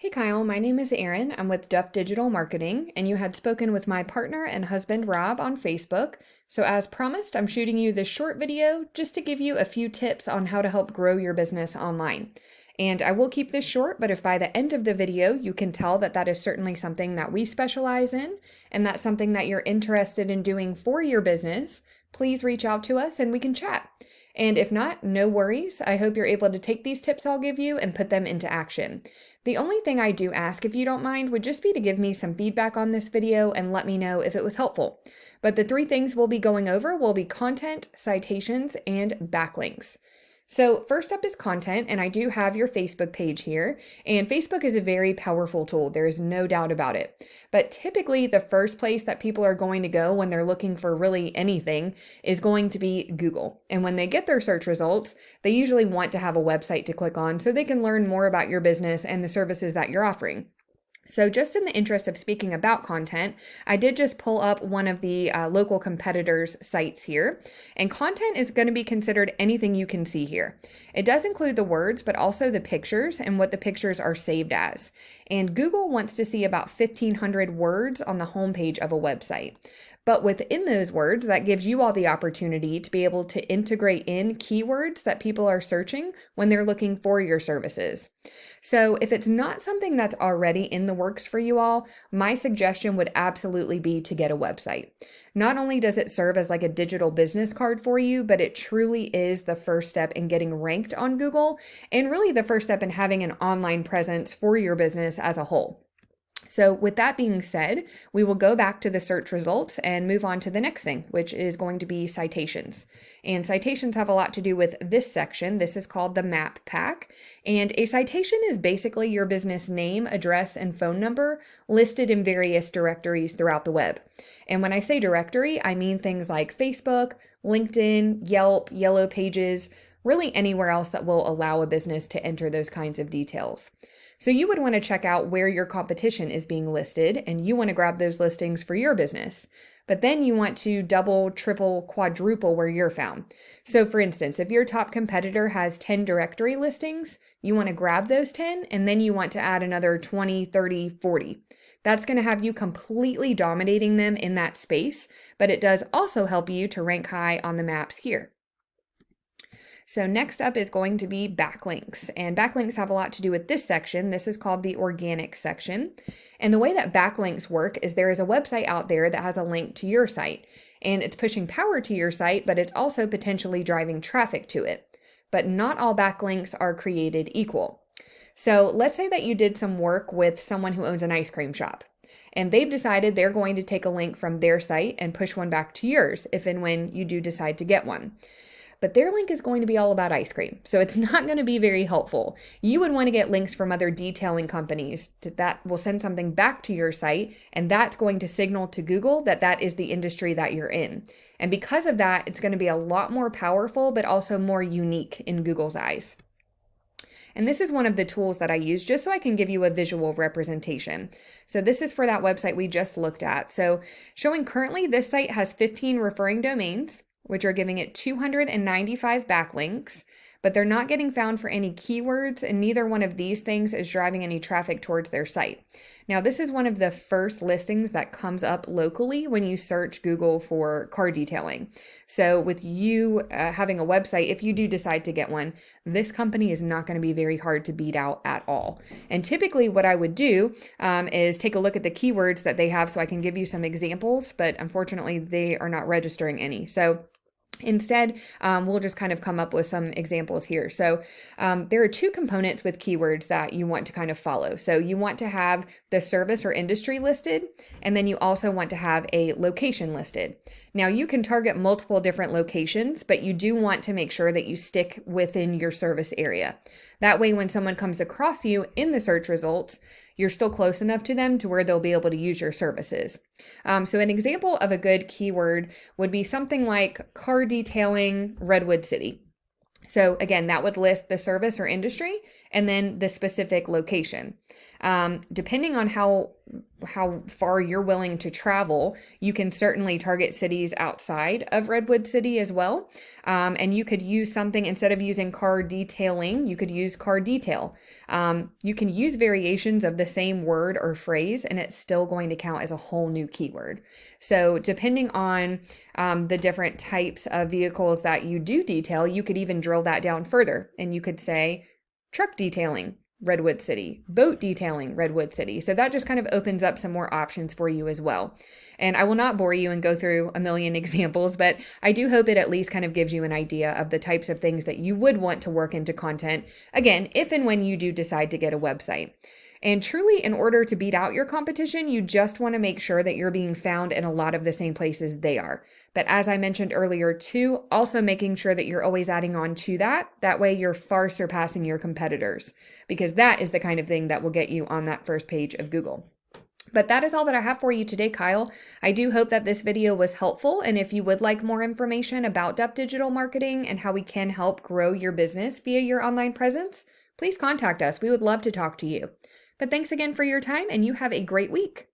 Hey Kyle, my name is Erin. I'm with Duff Digital Marketing, and you had spoken with my partner and husband Rob on Facebook. So, as promised, I'm shooting you this short video just to give you a few tips on how to help grow your business online. And I will keep this short, but if by the end of the video you can tell that that is certainly something that we specialize in, and that's something that you're interested in doing for your business, please reach out to us and we can chat. And if not, no worries. I hope you're able to take these tips I'll give you and put them into action. The only thing I do ask, if you don't mind, would just be to give me some feedback on this video and let me know if it was helpful. But the three things we'll be going over will be content, citations, and backlinks. So first up is content, and I do have your Facebook page here, and Facebook is a very powerful tool. There is no doubt about it. But typically the first place that people are going to go when they're looking for really anything is going to be Google. And when they get their search results, they usually want to have a website to click on so they can learn more about your business and the services that you're offering. So just in the interest of speaking about content, I did just pull up one of the local competitors' sites here, and content is going to be considered anything you can see here. It does include the words, but also the pictures and what the pictures are saved as. And Google wants to see about 1,500 words on the homepage of a website. But within those words, that gives you all the opportunity to be able to integrate in keywords that people are searching when they're looking for your services. So if it's not something that's already in the works for you all, my suggestion would absolutely be to get a website. Not only does it serve as like a digital business card for you, but it truly is the first step in getting ranked on Google and really the first step in having an online presence for your business as a whole. So with that being said, we will go back to the search results and move on to the next thing, which is going to be citations. And citations have a lot to do with this section. This is called the map pack. And a citation is basically your business name, address, and phone number listed in various directories throughout the web. And when I say directory, I mean things like Facebook, LinkedIn, Yelp, Yellow Pages, really anywhere else that will allow a business to enter those kinds of details. So you would want to check out where your competition is being listed, and you want to grab those listings for your business. But then you want to double, triple, quadruple where you're found. So for instance, if your top competitor has 10 directory listings, you want to grab those 10, and then you want to add another 20, 30, 40. That's going to have you completely dominating them in that space, but it does also help you to rank high on the maps here. So next up is going to be backlinks, and backlinks have a lot to do with this section. This is called the organic section. And the way that backlinks work is there is a website out there that has a link to your site, and it's pushing power to your site, but it's also potentially driving traffic to it. But not all backlinks are created equal. So let's say that you did some work with someone who owns an ice cream shop, and they've decided they're going to take a link from their site and push one back to yours if and when you do decide to get one. But their link is going to be all about ice cream, so it's not going to be very helpful. You would want to get links from other detailing companies that will send something back to your site, and that's going to signal to Google that that is the industry that you're in. And because of that, it's going to be a lot more powerful, but also more unique in Google's eyes. And this is one of the tools that I use just so I can give you a visual representation. So this is for that website we just looked at. So showing currently this site has 15 referring domains, which are giving it 295 backlinks, but they're not getting found for any keywords, and neither one of these things is driving any traffic towards their site. Now, this is one of the first listings that comes up locally when you search Google for car detailing. So with you having a website, if you do decide to get one, this company is not going to be very hard to beat out at all. And typically what I would do is take a look at the keywords that they have so I can give you some examples, but unfortunately they are not registering any. So instead, we'll just kind of come up with some examples here. So there are two components with keywords that you want to kind of follow. So you want to have the service or industry listed, and then you also want to have a location listed. Now you can target multiple different locations, but you do want to make sure that you stick within your service area. That way, when someone comes across you in the search results, you're still close enough to them to where they'll be able to use your services. So an example of a good keyword would be something like car detailing Redwood City. So again, that would list the service or industry and then the specific location. Depending on how how far you're willing to travel, you can certainly target cities outside of Redwood City as well. And you could use something, instead of using car detailing, you could use car detail. You can use variations of the same word or phrase, and it's still going to count as a whole new keyword. So depending on the different types of vehicles that you do detail, you could even drill that down further. And you could say truck detailing, Redwood City, boat detailing, Redwood City. So that just kind of opens up some more options for you as well. And I will not bore you and go through a million examples, but I do hope it at least kind of gives you an idea of the types of things that you would want to work into content, again, if and when you do decide to get a website. And truly, in order to beat out your competition, you just want to make sure that you're being found in a lot of the same places they are. But as I mentioned earlier too, also making sure that you're always adding on to that. That way you're far surpassing your competitors, because that is the kind of thing that will get you on that first page of Google. But that is all that I have for you today, Kyle. I do hope that this video was helpful. And if you would like more information about Duff Digital Marketing and how we can help grow your business via your online presence, please contact us. We would love to talk to you. But thanks again for your time, and you have a great week.